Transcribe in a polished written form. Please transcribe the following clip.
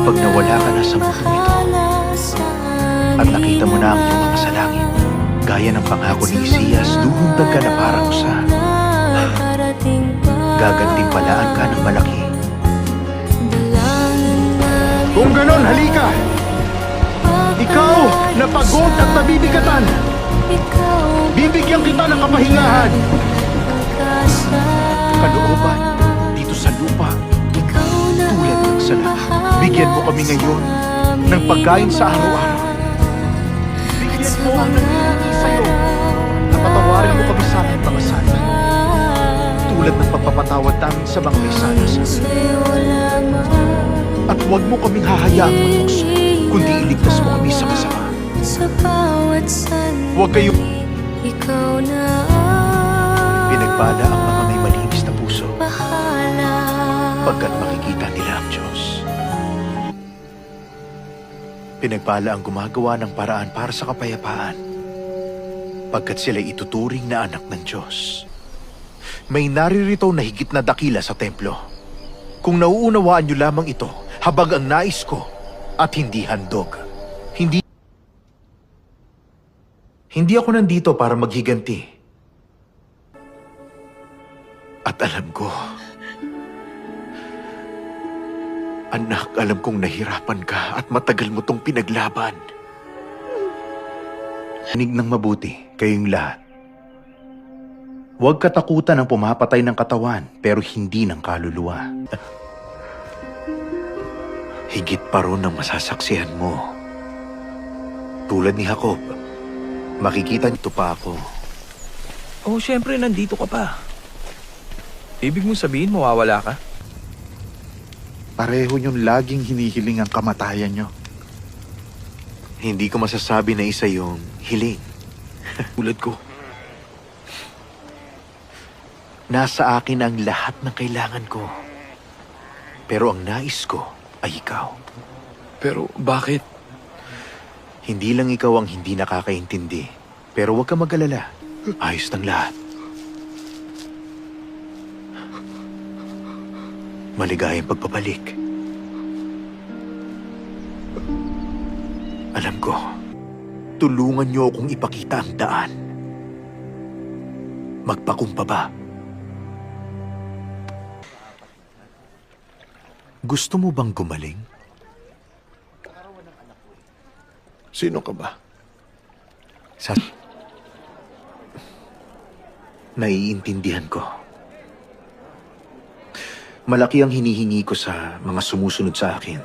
Pag nawala ka na sa mundong ito at nakita mo na ang iyong ama sa langit, gaya ng pangako ni Isias, luhundag ka na parang sa gagantimpalaan ka ng malaki. Kung ganon, halika! Ikaw na pagod at nabibigatan, bibigyan kita ng kapahingahan. Kalooban dito sa lupa, tulad ng sala. Bigyan mo kami ngayon ng pagkain sa araw-araw. Bigyan mo ang nangyayari sa'yo na patawarin mo kami sa aming mga sala, tulad ng pagpapatawad namin sa mga may sala sa amin. At huwag mo kaming hahayaang matukso, kundi iligtas mo kami sa masama. Huwag kayong pinagpala ang mga may malinis na puso, pagkat makikita nila ang Diyos. Pinagpala ang gumagawa ng paraan para sa kapayapaan, pagkat sila ituturing na anak ng Diyos. May naririto na higit na dakila sa templo. Kung nauunawaan niyo lamang ito, habag ang nais ko at hindi handog. Hindi ako nandito para maghiganti. At alam ko, anak, alam kong nahirapan ka at matagal mo tong pinaglaban. Hanig ng mabuti, kayong lahat. Huwag katakutan ang pumapatay ng katawan, pero hindi ng kaluluwa. Higit pa ron ang masasaksihan mo. Tulad ni Jacob, makikita nito pa ako. Oh, syempre, nandito ka pa. Ibig mong sabihin, mawawala ka? Pareho niyong laging hinihiling ang kamatayan niyo. Hindi ko masasabi na isa yung hiling. Tulad ko. Nasa akin ang lahat ng kailangan ko. Pero ang nais ko ay ikaw. Pero bakit? Hindi lang ikaw ang hindi nakakaintindi. Pero huwag ka mag-alala. Ayos ng lahat. Maligayang pagpabalik. Alam ko, tulungan niyo akong ipakita ang daan. Magpakumbaba. Gusto mo bang gumaling? Sino ka ba? Sa... Naiintindihan ko. Malaki ang hinihingi ko sa mga sumusunod sa akin.